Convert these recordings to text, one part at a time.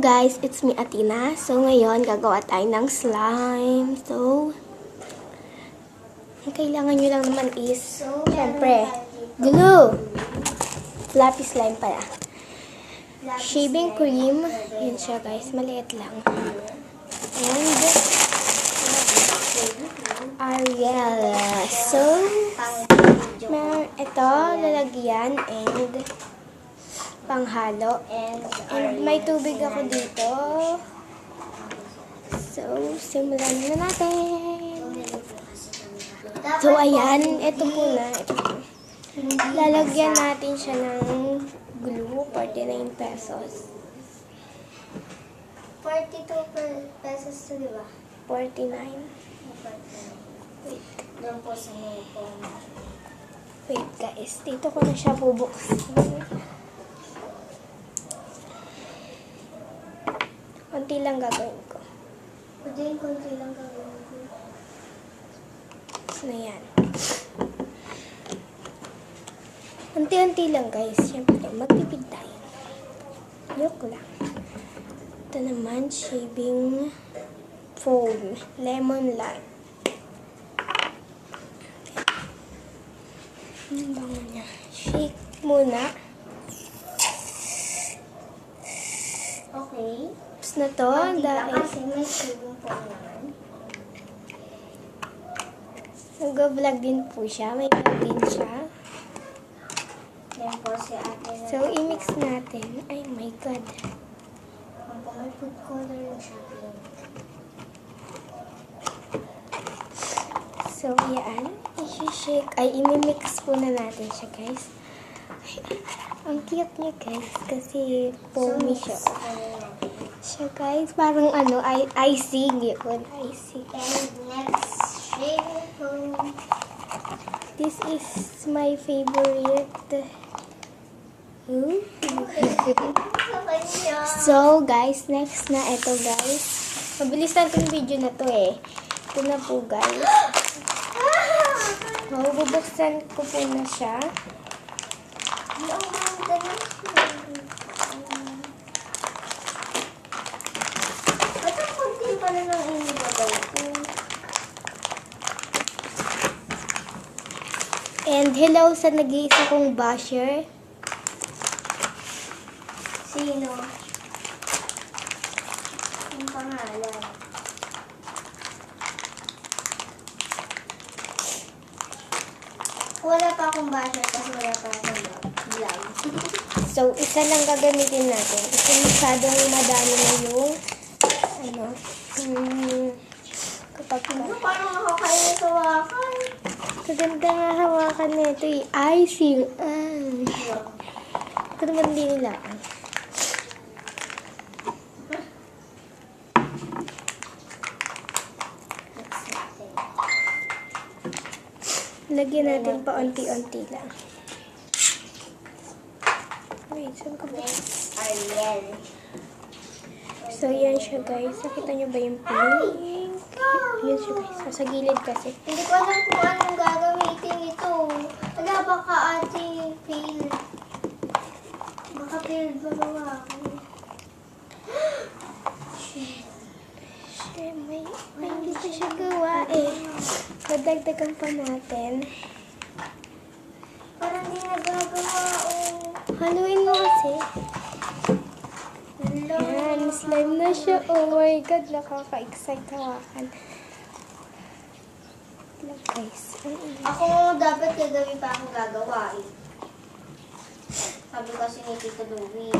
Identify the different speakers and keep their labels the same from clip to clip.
Speaker 1: guys, it's me Athena. So ngayon, gagawa tayo ng slime. So, ang kailangan nyo lang naman is, syempre, glue. Lapis slime pala. Shaving cream. Yan siya guys, maliit lang. And, Ariel. So, ito, lalagyan and panghalo. And may tubig ako dito. So, simulan na natin. So, ayan. Ito muna. Lalagyan natin siya ng glue. 49 pesos.
Speaker 2: 42 pesos to, di ba?
Speaker 1: 49. Wait.
Speaker 2: Doon po sa mga po.
Speaker 1: Wait guys. Dito ko na siya bubuksan. Konti lang gagawin ko.
Speaker 2: Pwede konti lang gagawin ko.
Speaker 1: So, yan. Unti-unti lang guys. Siyempre, magtipid tayo. Joke lang. Ito naman, shaving foam. Lemon lime. Ang bango niya. Shake muna.
Speaker 2: Okay.
Speaker 1: Tapos na to. Dahil
Speaker 2: Kasi may shaving foam naman.
Speaker 1: nag-vlog din po siya. May vlog din siya.
Speaker 2: Yan po si ate na.
Speaker 1: So, i-mix natin. Ay my God.
Speaker 2: Ang may food color yung shopping.
Speaker 1: So, yan. I-shake. Ay, i-mix po na natin siya, guys. Ay, ang cute niya, guys. Kasi foamy siya. Siya, guys. Parang ano, icing. Yun, icing.
Speaker 2: And next, shaving foam.
Speaker 1: This is my favorite. Ooh. So, guys, next na ito, guys. Mabilis lang itong video na to eh. Ito na po, guys. Bubuksan ko po na siya.
Speaker 2: Yung ganda na siya. Ba't ang konti pala ng inibagay ko?
Speaker 1: And hello sa nag-iisa kong basher.
Speaker 2: Sino? Yung pangalan. Wala pa akong basher kasi wala pa akong vlog.
Speaker 1: So, isa lang gagamitin natin. Kasi masyadong madami na yung kapag
Speaker 2: Parang nakakainis sa wakan.
Speaker 1: kaganda nga hawakan na ito eh. Icing. Ito naman din nila. Lagyan natin pa unti-unti lang. Wait, saan ko ba?
Speaker 2: Ariel.
Speaker 1: So, yan siya guys. Nakita nyo ba yung pink? Yan siya guys. Sa gilid kasi.
Speaker 2: Hindi ko alam kung anong gagamitin ito. Wala baka ate fail. Baka fail ba ako? Shit.
Speaker 1: Shit, may hindi pa siya gawa eh. Madagdagan pa natin.
Speaker 2: Parang di nagagawa oh.
Speaker 1: Haluin mo kasi. Yan, slime na siya. Oh my God, nakaka-excite hawakan. Look guys.
Speaker 2: Ako dapat kagabi pa ako gagawa eh. Sabi kasi ni Tito Louie.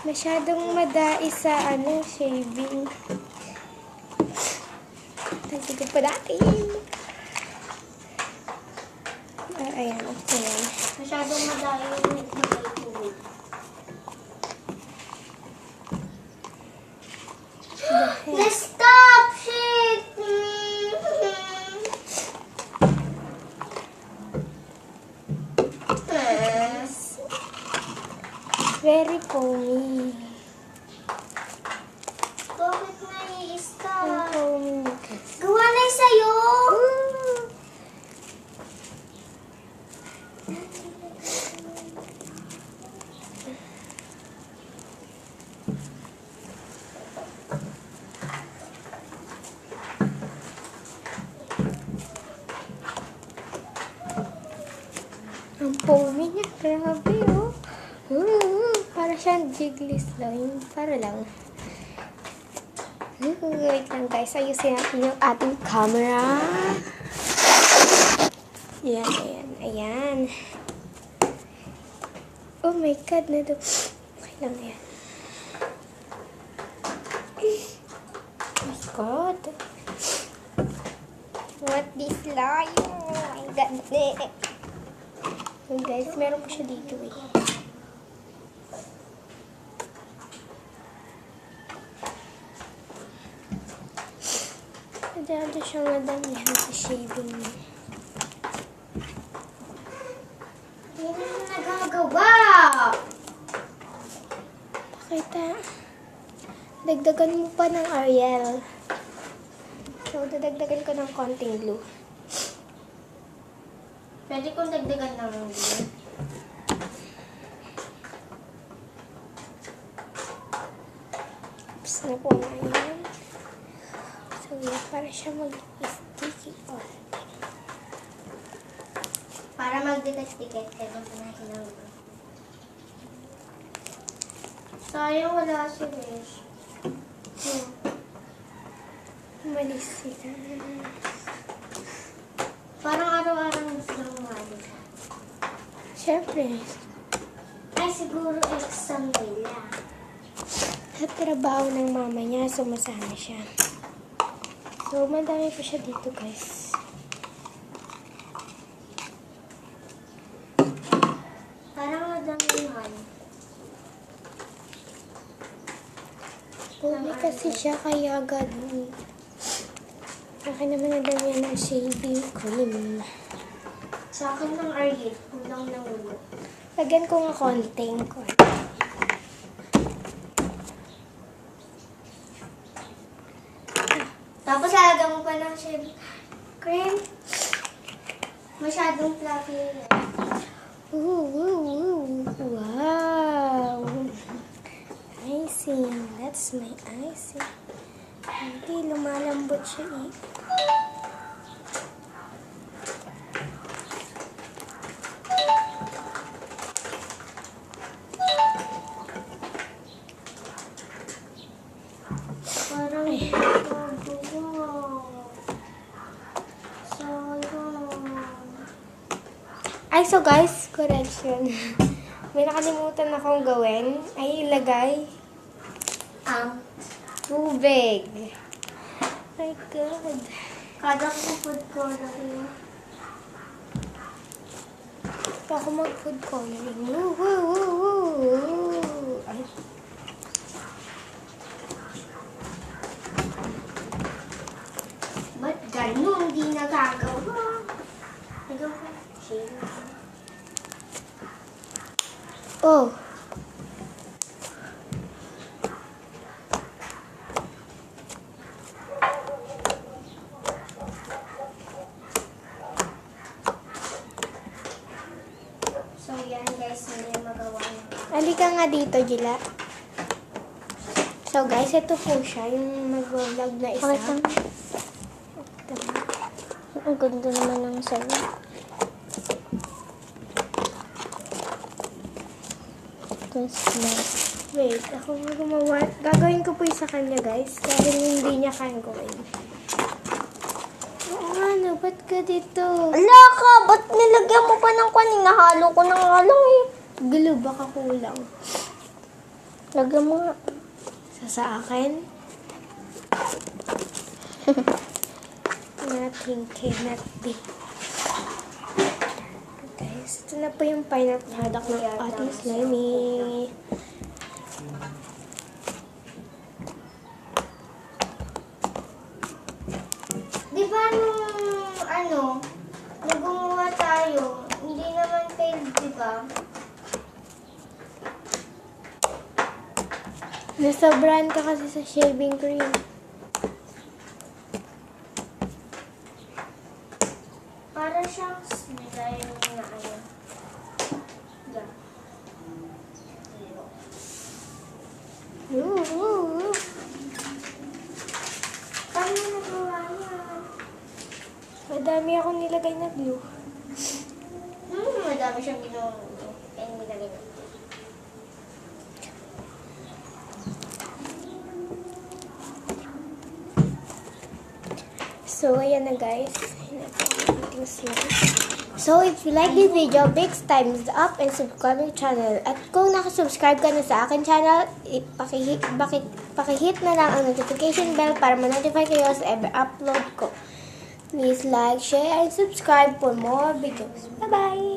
Speaker 1: Masyadong madai sa shaving. Tagdagan pa natin. Ayan, okay.
Speaker 2: Masyadong madami yung tubig. Stop shit!
Speaker 1: Very foamy.
Speaker 2: Bakit nai-stop?
Speaker 1: Ang foamy niya guys.
Speaker 2: Gawa na sa'yo!
Speaker 1: Ang foamy niya. Grabe, oh. Para siyang jiggly slime. Para lang. Wait lang guys. Ayusin natin yung ating camera. Ayan, ayan, ayan. Oh my God, okay lang yan. Oh my God. What this slime? Oh my God. Oh guys, meron po siya dito eh. Masyado siyang madamihan sa shaving niya.
Speaker 2: Hindi na nagagawa.
Speaker 1: Pakita. Dagdagan mo pa ng Ariel. So, dadagdagan ko ng konting glue.
Speaker 2: Pwede kong dagdagan ng glue.
Speaker 1: Tapos na po na yan. So, yan. Para siya mag-sticky all.
Speaker 2: Para magdikit-dikit kaya natin ng glue. Sayang wala si Rish.
Speaker 1: Umalis sila.
Speaker 2: Parang araw-araw gusto ng umalis.
Speaker 1: Siyempre,
Speaker 2: Ay, siguro exam nila.
Speaker 1: sa trabaho ng mama niya, sumasama siya. So, madami pa siya dito, guys.
Speaker 2: Parang madamihan.
Speaker 1: Puli kasi siya, kaya ganun. Akin naman nadamihan ng shaving cream.
Speaker 2: Sa akin ng Ariel, kulang ng ulo.
Speaker 1: Lagyan ko nga konting.
Speaker 2: Tapos lalagyan mo pa ng shaving cream. Masyadong fluffy yan.
Speaker 1: Wow! Icing. That's my icing. Hindi, lumalambot siya eh.
Speaker 2: Parang nagagawa. Sayang.
Speaker 1: Ay, so guys, correction. May nakalimutan akong gawin. Ay, ilagay tubig. My God.
Speaker 2: Kada ko food coloring.
Speaker 1: Ito ako mag-food coloring. Woo! Ay.
Speaker 2: Ba't ganun? Hindi nagagawa. Nagawa. Shaving.
Speaker 1: Oh.
Speaker 2: So yan guys, hindi magawa na.
Speaker 1: Halika nga dito, Jila. So guys, ito po siya. Yung mag-vlog na isa. Ang ganda naman ng sayo. Wait, ako nga gumawa. Gagawin ko po yung sa kanya, guys. Dahil hindi niya kayang gawin. Ano, ba't ka dito?
Speaker 2: Ala ka! Ba't nilagyan mo pa ng kanin? Nahalo ko ng halong eh.
Speaker 1: Glue, baka kulang.
Speaker 2: Lagyan mo nga.
Speaker 1: Sa akin? Nothing cannot be. Guys, ito na po yung final product ng ating slimy.
Speaker 2: Di ba nung nung gumawa tayo, hindi naman failed, di ba?
Speaker 1: Nasobrahan ka kasi sa shaving cream.
Speaker 2: Para siyang slime na ano. Diyan.
Speaker 1: Ooh.
Speaker 2: Paano nagawa yan?
Speaker 1: Madami akong nilagay na glue.
Speaker 2: Madami madami siyang ginawa. Kaya nilagay natin.
Speaker 1: So, ayan na guys. Ayan na po ang ating slime. So, if you like this video, big thumbs up and subscribe my channel. At kung nakasubscribe ka na sa akin channel, pakihit na lang ang notification bell para ma-notify kayo sa every upload ko. Please like, share, and subscribe for more videos. Bye-bye!